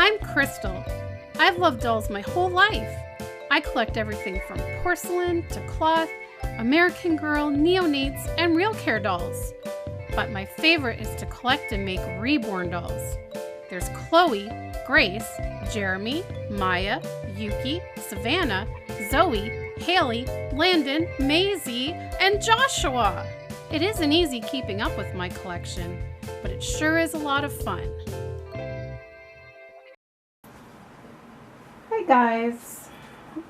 I'm Krystle. I've loved dolls my whole life. I collect everything from porcelain to cloth, American Girl, neonates, and real care dolls. But my favorite is to collect and make Reborn dolls. There's Chloe, Grace, Jeremy, Maya, Yuki, Savannah, Zoe, Haley, Landon, Maisie, and Joshua. It isn't easy keeping up with my collection, but it sure is a lot of fun. Hi guys,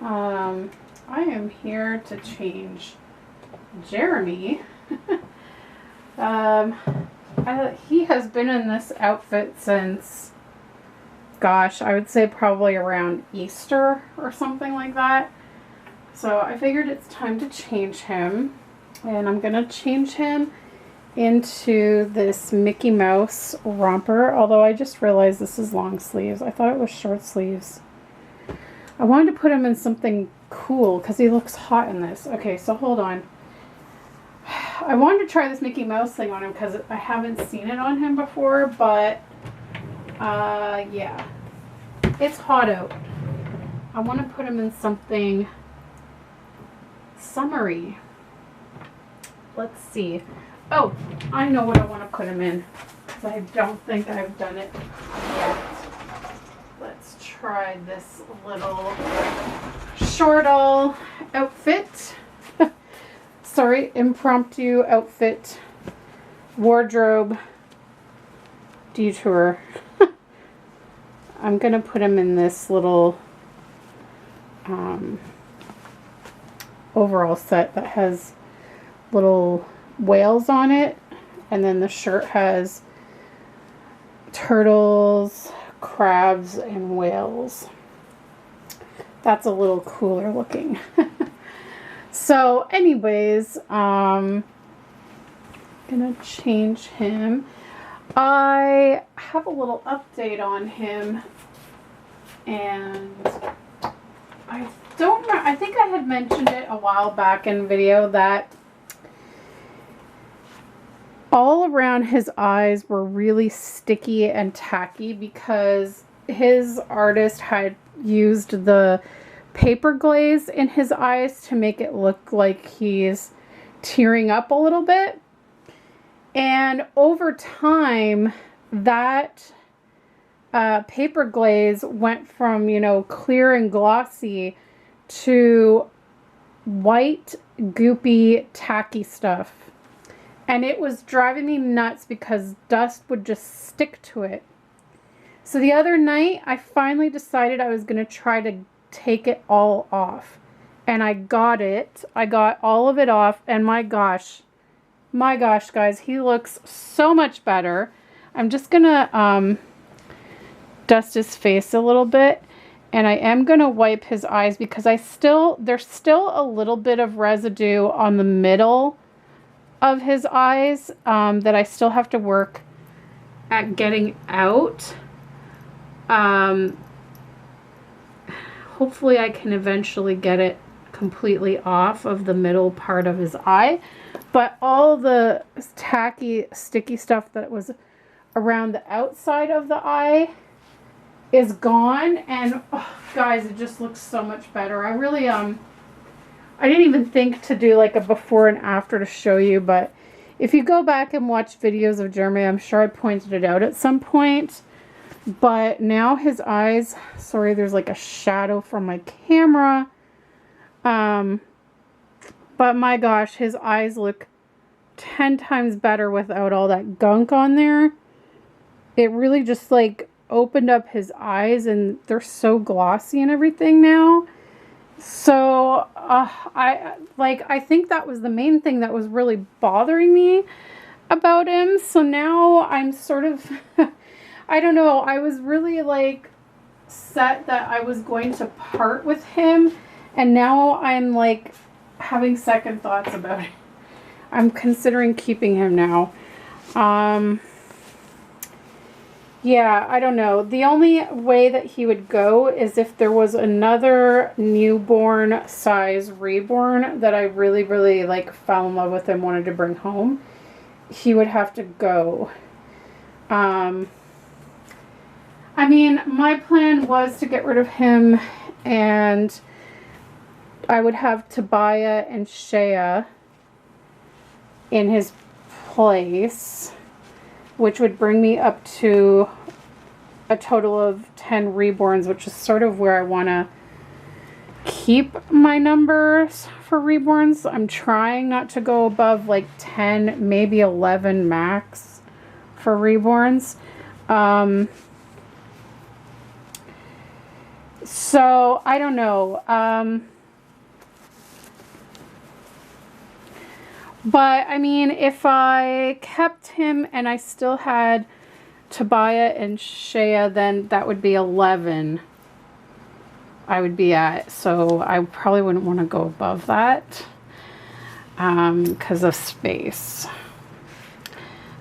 I am here to change Jeremy. He has been in this outfit since, gosh, I would say probably around Easter or something like that. So I figured it's time to change him, and I'm gonna change him into this Mickey Mouse romper, although I just realized this is long sleeves. I thought it was short sleeves. I wanted to put him in something cool because he looks hot in this. Okay, so hold on. I wanted to try this Mickey Mouse thing on him because I haven't seen it on him before, but yeah, it's hot out. I want to put him in something summery. Let's see. Oh, I know what I want to put him in because I don't think I've done it yet. Let's try this little shortle outfit. Sorry, impromptu outfit wardrobe detour. I'm gonna put him in this little overall set that has little whales on it, and then the shirt has turtles, crabs, and whales. That's a little cooler looking. So anyways, gonna change him. I have a little update on him, and I don't know, I think I had mentioned it a while back in video that all around his eyes were really sticky and tacky because his artist had used the paper glaze in his eyes to make it look like he's tearing up a little bit. And over time, that paper glaze went from, you know, clear and glossy to white, goopy, tacky stuff. And it was driving me nuts because dust would just stick to it. So the other night, I finally decided I was going to try to take it all off. And I got it. I got all of it off. And my gosh, guys, he looks so much better. I'm just going to dust his face a little bit. And I am going to wipe his eyes because there's still a little bit of residue on the middle of his eyes that I still have to work at getting out. Hopefully I can eventually get it completely off of the middle part of his eye. But all the tacky, sticky stuff that was around the outside of the eye is gone. And oh, guys, it just looks so much better. I really, I didn't even think to do like a before and after to show you. But if you go back and watch videos of Jeremy, I'm sure I pointed it out at some point. But now his eyes, sorry, there's like a shadow from my camera. But my gosh, his eyes look 10 times better without all that gunk on there. It really just like opened up his eyes, and they're so glossy and everything now. So I think that was the main thing that was really bothering me about him. So now I'm sort of I don't know, I was really like set that I was going to part with him, and now I'm like having second thoughts about it. I'm considering keeping him now. Yeah, I don't know. The only way that he would go is if there was another newborn size Reborn that I really, really like fell in love with and wanted to bring home. He would have to go. I mean, my plan was to get rid of him, and I would have Tobiah and Shea in his place, which would bring me up to a total of 10 reborns, which is sort of where I want to keep my numbers for reborns. I'm trying not to go above like 10, maybe 11 max for reborns. So I don't know. But I mean, if I kept him and I still had Tobiah and Shea, then that would be 11 I would be at. So I probably wouldn't want to go above that because of space.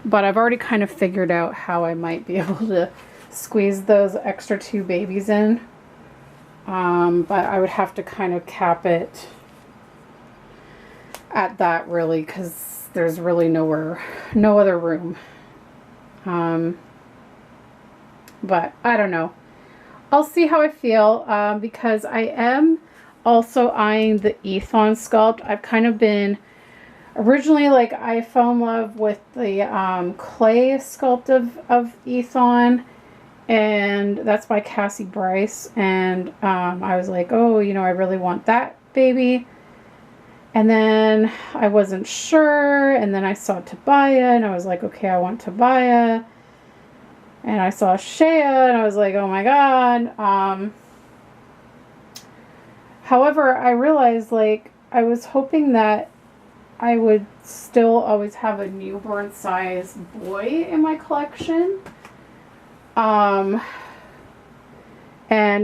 But I've already kind of figured out how I might be able to squeeze those extra 2 babies in. But I would have to kind of cap it at that, really, because there's really no other room. But I don't know. I'll see how I feel, because I am also eyeing the Ethon sculpt. I've kind of been, originally, like, I fell in love with the clay sculpt of Ethon, and that's by Cassie Bryce, and I was like, oh, you know, I really want that baby. And then I wasn't sure, and then I saw Tobiah, and I was like, okay, I want Tobiah. And I saw Shea, and I was like, oh my god. However, I realized, like, I was hoping that I would still always have a newborn size boy in my collection. And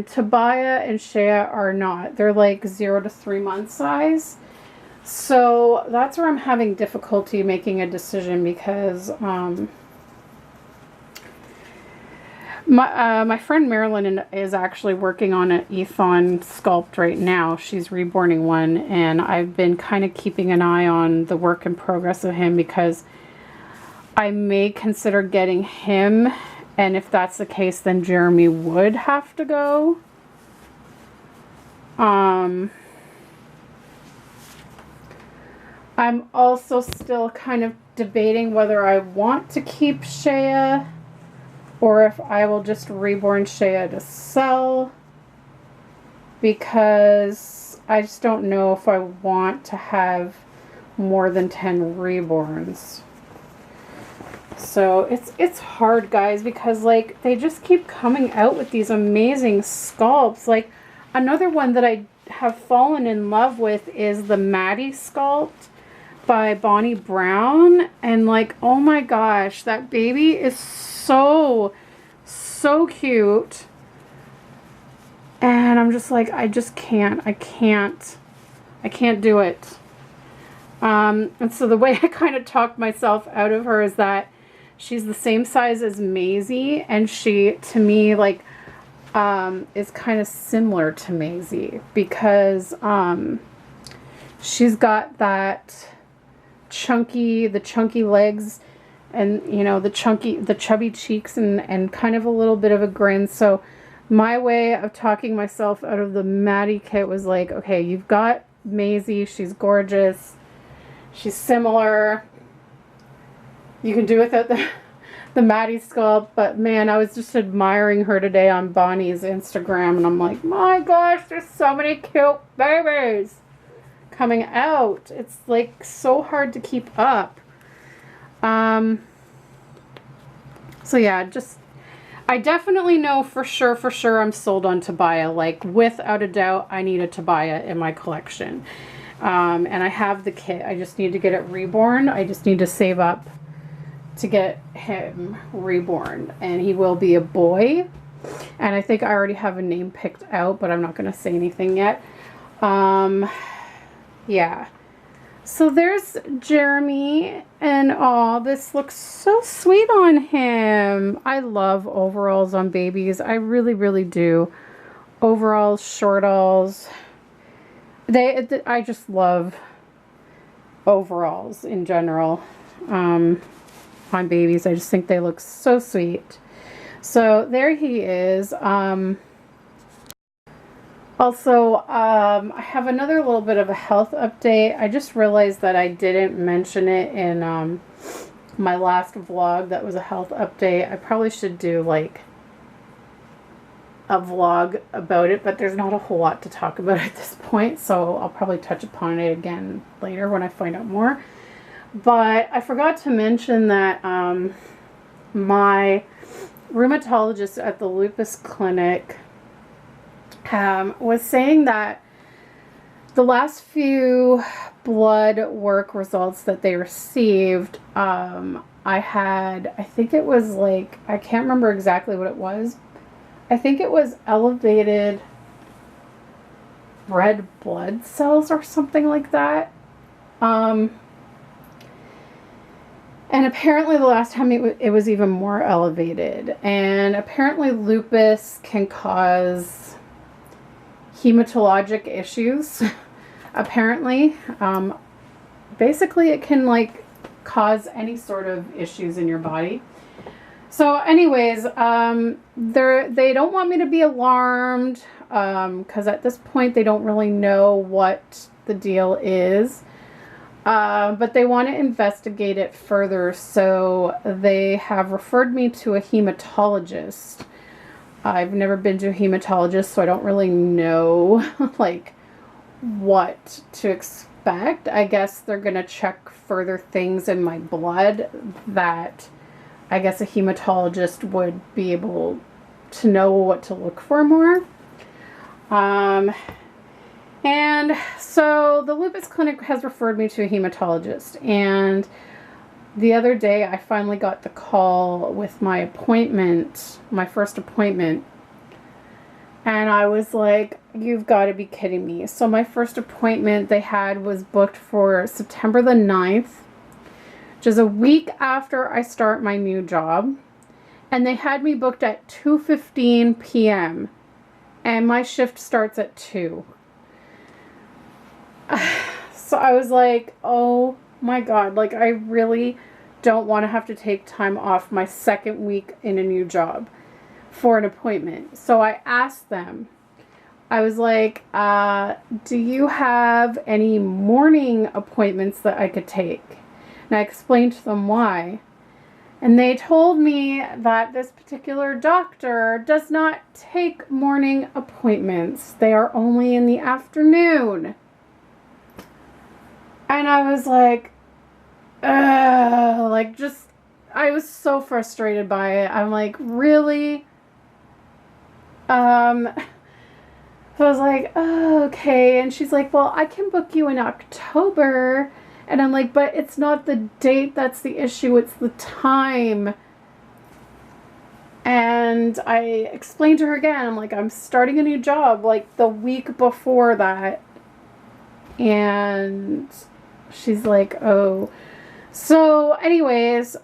Tobiah and Shea are not. They're like 0 to 3 month size. So that's where I'm having difficulty making a decision, because my friend Marilyn is actually working on an Ethon sculpt right now. She's reborning one, and I've been kind of keeping an eye on the work in progress of him, because I may consider getting him, and if that's the case, then Jeremy would have to go. I'm also still kind of debating whether I want to keep Shea or if I will just reborn Shea to sell, because I just don't know if I want to have more than 10 reborns. So it's hard, guys, because like they just keep coming out with these amazing sculpts. Like another one that I have fallen in love with is the Maddie sculpt by Bonnie Brown, and like, oh my gosh, that baby is so cute, and I'm just like, I can't do it. And so the way I kind of talked myself out of her is that she's the same size as Maisie, and she, to me, like, is kind of similar to Maisie, because she's got that the chunky legs, and you know, the chubby cheeks, and kind of a little bit of a grin. So my way of talking myself out of the Maddie kit was like, okay, you've got Maisie, she's gorgeous, she's similar, you can do without the Maddie sculpt. But man, I was just admiring her today on Bonnie's Instagram, and I'm like, my gosh, there's so many cute babies coming out. It's like so hard to keep up. So yeah, I definitely know for sure I'm sold on Tobiah. Like, without a doubt, I need a Tobiah in my collection. And I have the kit. I just need to get it reborn. I just need to save up to get him reborn, and he will be a boy. And I think I already have a name picked out, but I'm not going to say anything yet. Yeah. So there's Jeremy, and oh, this looks so sweet on him. I love overalls on babies. I really do. Overalls, shortalls. I just love overalls in general on babies. I just think they look so sweet. So there he is. Also, I have another little bit of a health update. I just realized that I didn't mention it in my last vlog that was a health update. I probably should do like a vlog about it, but there's not a whole lot to talk about at this point, so I'll probably touch upon it again later when I find out more. But I forgot to mention that my rheumatologist at the lupus clinic was saying that the last few blood work results that they received, I think it was like, I can't remember exactly what it was. I think it was elevated red blood cells or something like that. And apparently the last time it was even more elevated. And apparently lupus can cause hematologic issues. Apparently. Basically it can like cause any sort of issues in your body. So anyways, they don't want me to be alarmed, because at this point they don't really know what the deal is. But they want to investigate it further, so they have referred me to a hematologist. I've never been to a hematologist, so I don't really know like what to expect. I guess they're going to check further things in my blood that I guess a hematologist would be able to know what to look for more. And so the lupus clinic has referred me to a hematologist, and the other day I finally got the call with my appointment, my first appointment, and I was like, you've got to be kidding me. So my first appointment they had was booked for September the 9th, which is a week after I start my new job. And they had me booked at 2:15 p.m. and my shift starts at 2. So I was like, oh my God, like I really don't want to have to take time off my second week in a new job for an appointment. So I asked them, I was like, do you have any morning appointments that I could take? And I explained to them why. And they told me that this particular doctor does not take morning appointments. They are only in the afternoon. And I was like, like just, I was so frustrated by it. I'm like, really? So I was like, oh, okay. And she's like, well, I can book you in October. And I'm like, but it's not the date that's the issue, it's the time. And I explained to her again, I'm like, I'm starting a new job like the week before that. And she's like, oh. So anyways,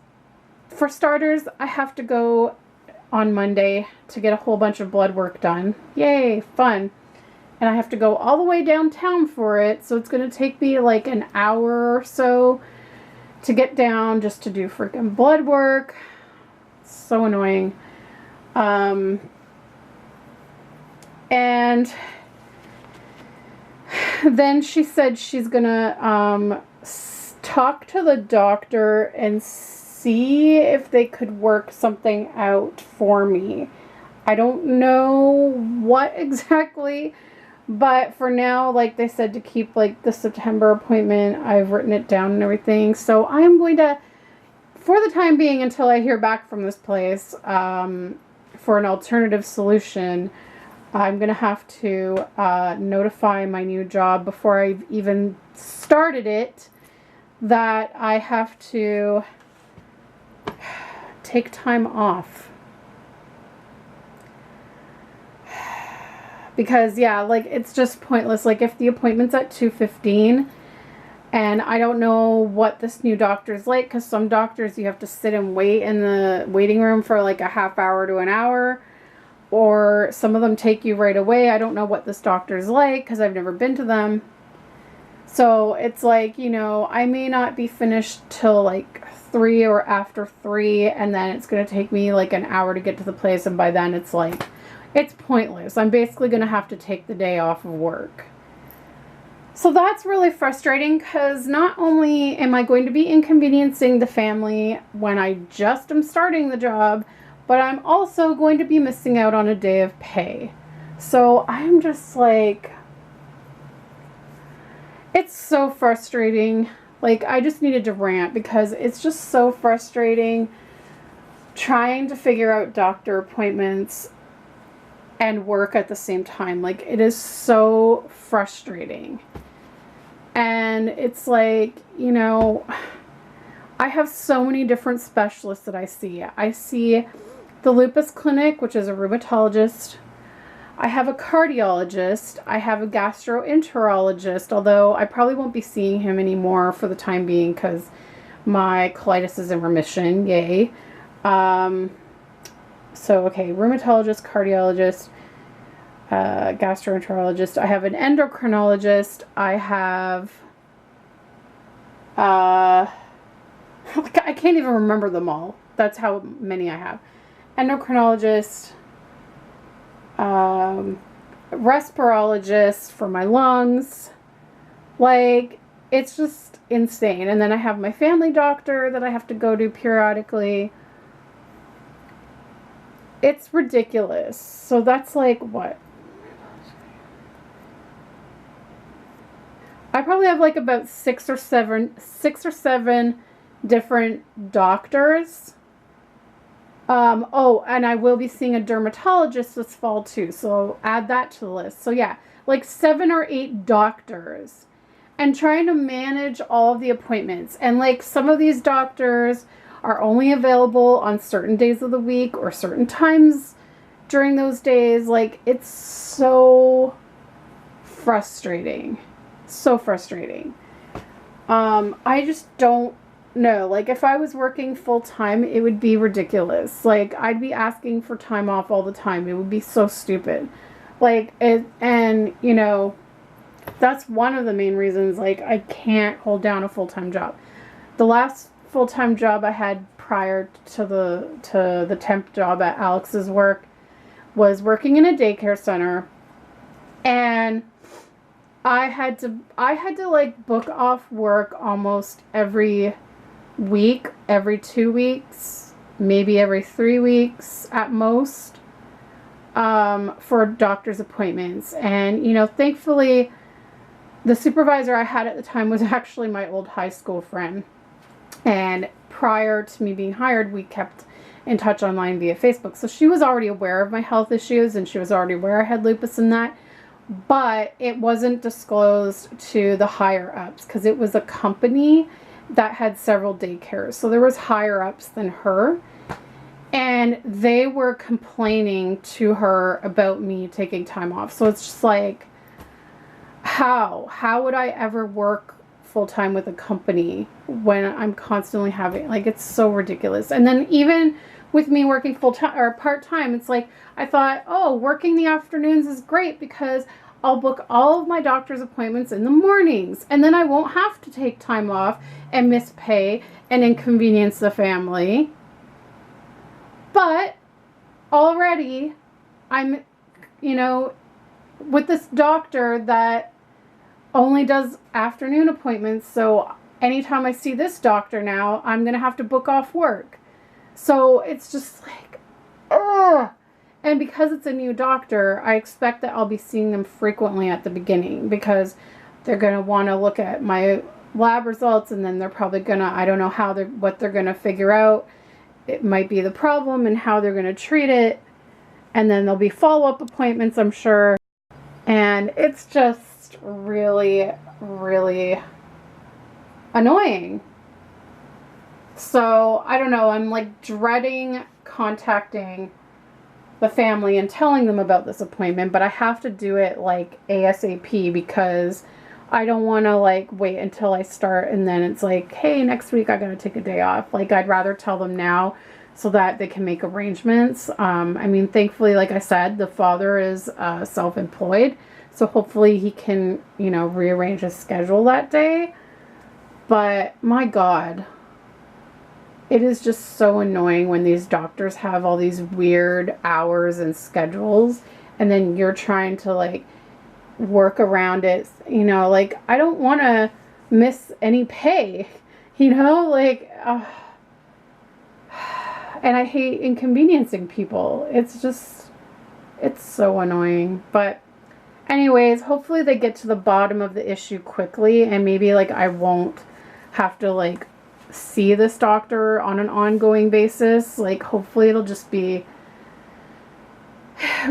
for starters, I have to go on Monday to get a whole bunch of blood work done. Yay, fun. And I have to go all the way downtown for it, so it's going to take me like an hour or so to get down just to do freaking blood work. It's so annoying. And then she said she's going to talk to the doctor and see if they could work something out for me. I don't know what exactly. But for now, like they said, to keep like the September appointment, I've written it down and everything. So I am going to, for the time being, until I hear back from this place, for an alternative solution, I'm going to have to notify my new job before I've even started it that I have to take time off. Because, yeah, like, it's just pointless. Like, if the appointment's at 2:15, and I don't know what this new doctor's like, because some doctors you have to sit and wait in the waiting room for, like, a half hour to an hour, or some of them take you right away. I don't know what this doctor's like, because I've never been to them. So, it's like, you know, I may not be finished till, like, 3 or after 3, and then it's going to take me like an hour to get to the place, and by then it's like, it's pointless. I'm basically going to have to take the day off of work. So that's really frustrating, because not only am I going to be inconveniencing the family when I just am starting the job, but I'm also going to be missing out on a day of pay. So I'm just like, it's so frustrating. Like, I just needed to rant, because it's just so frustrating trying to figure out doctor appointments and work at the same time. Like, it is so frustrating. And it's like, you know, I have so many different specialists that I see. I see the lupus clinic, which is a rheumatologist. I have a cardiologist. I have a gastroenterologist, although I probably won't be seeing him anymore for the time being, because my colitis is in remission. Yay. So, okay, rheumatologist, cardiologist, gastroenterologist. I have an endocrinologist. I have, I can't even remember them all. That's how many I have. Endocrinologist, respirologist for my lungs. Like, it's just insane. And then I have my family doctor that I have to go to periodically. It's ridiculous. So that's like, what? I probably have like about six or seven different doctors. Oh, and I will be seeing a dermatologist this fall too, so add that to the list. So yeah, like 7 or 8 doctors, and trying to manage all of the appointments. And like, some of these doctors are only available on certain days of the week or certain times during those days. Like, it's so frustrating. So frustrating. I just don't know. Like, if I was working full time, it would be ridiculous. Like, I'd be asking for time off all the time. It would be so stupid. Like, and you know, that's one of the main reasons, like, I can't hold down a full-time job. The last full-time job I had prior to the temp job at Alex's work was working in a daycare center, and I had to like book off work almost every week, every 2 weeks, maybe every 3 weeks at most, for doctor's appointments. And, you know, thankfully, the supervisor I had at the time was actually my old high school friend. And prior to me being hired, we kept in touch online via Facebook. So she was already aware of my health issues, and she was already aware I had lupus and that. But it wasn't disclosed to the higher ups, because it was a company that had several daycares. So there was higher ups than her, and they were complaining to her about me taking time off. So it's just like, how would I ever work full-time with a company when I'm constantly having, like, it's so ridiculous. And then even with me working full-time or part-time, it's like, I thought, oh, working the afternoons is great, because I'll book all of my doctor's appointments in the mornings, and then I won't have to take time off and miss pay and inconvenience the family. But already I'm, you know, with this doctor that only does afternoon appointments, so anytime I see this doctor now, I'm going to have to book off work. So it's just like, ugh. And because it's a new doctor, I expect that I'll be seeing them frequently at the beginning, because they're going to want to look at my lab results, and then they're probably going to, I don't know what they're going to figure out. It might be the problem and how they're going to treat it. And then there'll be follow-up appointments, I'm sure. And it's just really, really annoying. So, I don't know, I'm like dreading contacting the family and telling them about this appointment, but I have to do it like ASAP, because I don't want to like wait until I start and then it's like, hey, next week I gotta take a day off. Like, I'd rather tell them now so that they can make arrangements. I mean, thankfully, like I said, the father is self-employed, so hopefully he can, you know, rearrange his schedule that day. But my God, it is just so annoying when these doctors have all these weird hours and schedules, and then you're trying to like work around it. You know, like, I don't want to miss any pay, you know, like, and I hate inconveniencing people. It's just, it's so annoying. But anyways, hopefully they get to the bottom of the issue quickly, and maybe like I won't have to like see this doctor on an ongoing basis. Like, hopefully it'll just be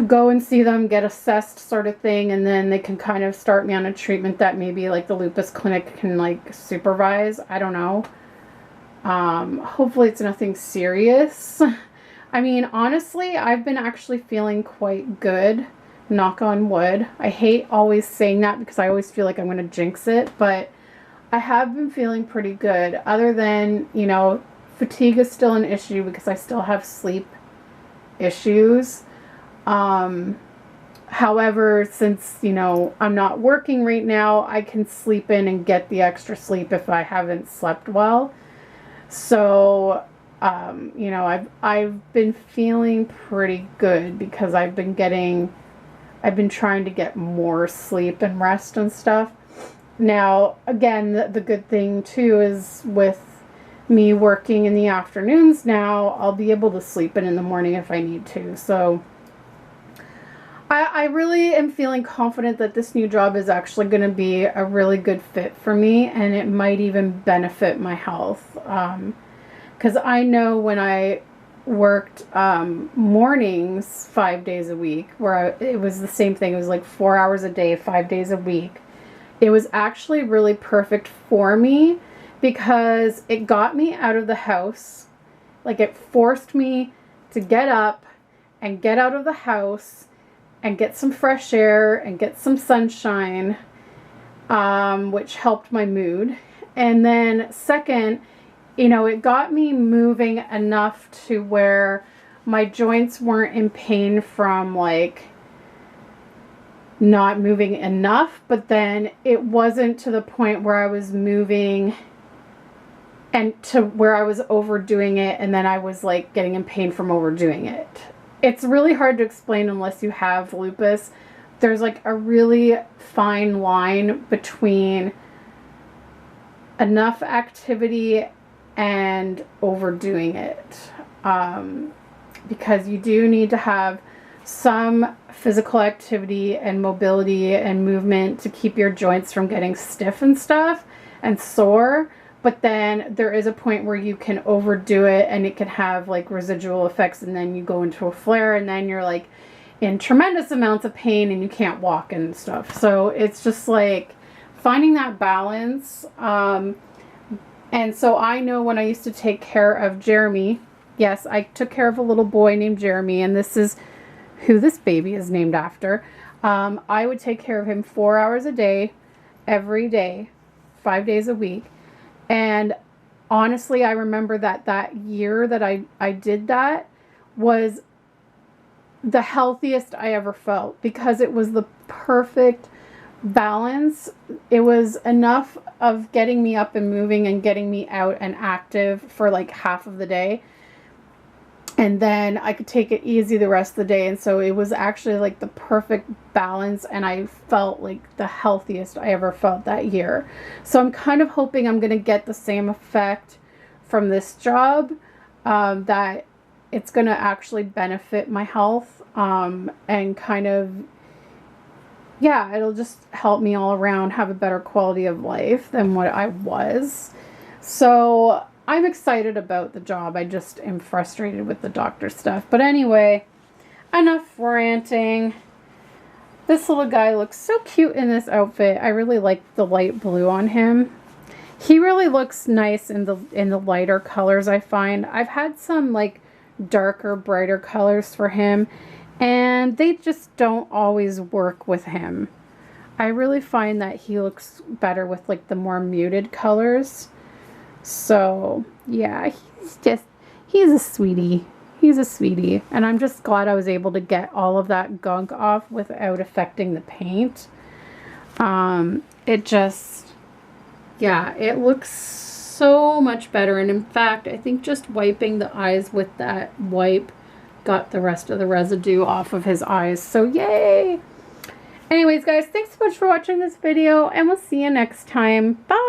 go and see them, get assessed sort of thing, and then they can kind of start me on a treatment that maybe like the lupus clinic can like supervise. I don't know. Hopefully it's nothing serious. I mean, honestly, I've been actually feeling quite good, knock on wood. I hate always saying that because I always feel like I'm going to jinx it, but I have been feeling pretty good, other than, you know, fatigue is still an issue because I still have sleep issues. However, since, you know, I'm not working right now, I can sleep in and get the extra sleep if I haven't slept well. So, you know, I've been feeling pretty good because I've been trying to get more sleep and rest and stuff. Now, again, the good thing too is with me working in the afternoons now, I'll be able to sleep in the morning if I need to. So I really am feeling confident that this new job is actually going to be a really good fit for me, and it might even benefit my health. Because I know when I worked mornings 5 days a week, where it was the same thing, it was like 4 hours a day, 5 days a week, it was actually really perfect for me because it got me out of the house. Like, it forced me to get up and get out of the house and get some fresh air and get some sunshine, which helped my mood. And then second, you know, it got me moving enough to where my joints weren't in pain from like not moving enough, but then it wasn't to the point where I was moving and to where I was overdoing it, and then I was like getting in pain from overdoing it. It's really hard to explain unless you have lupus. There's like a really fine line between enough activity and overdoing it, because you do need to have some physical activity and mobility and movement to keep your joints from getting stiff and stuff and sore. But then there is a point where you can overdo it and it can have like residual effects, and then you go into a flare, and then you're like in tremendous amounts of pain and you can't walk and stuff. So it's just like finding that balance. And so I know when I used to take care of Jeremy, yes, I took care of a little boy named Jeremy, and this is who this baby is named after. I would take care of him 4 hours a day, every day, 5 days a week. And honestly, I remember that year that I did that was the healthiest I ever felt, because it was the perfect balance. It was enough of getting me up and moving and getting me out and active for like half of the day, and then I could take it easy the rest of the day. And so it was actually like the perfect balance, and I felt like the healthiest I ever felt that year. So I'm kind of hoping I'm going to get the same effect from this job, that it's going to actually benefit my health, and kind of, yeah, it'll just help me all around have a better quality of life than what I was. So I'm excited about the job. I just am frustrated with the doctor stuff. But anyway, enough ranting. This little guy looks so cute in this outfit. I really like the light blue on him. He really looks nice in the lighter colors, I find. I've had some like darker, brighter colors for him, and they just don't always work with him. I really find that he looks better with like the more muted colors. So yeah, he's a sweetie. He's a sweetie. And I'm just glad I was able to get all of that gunk off without affecting the paint. It just, yeah, it looks so much better. And in fact, I think just wiping the eyes with that wipe got the rest of the residue off of his eyes. So yay! Anyways, guys, thanks so much for watching this video, and we'll see you next time. Bye!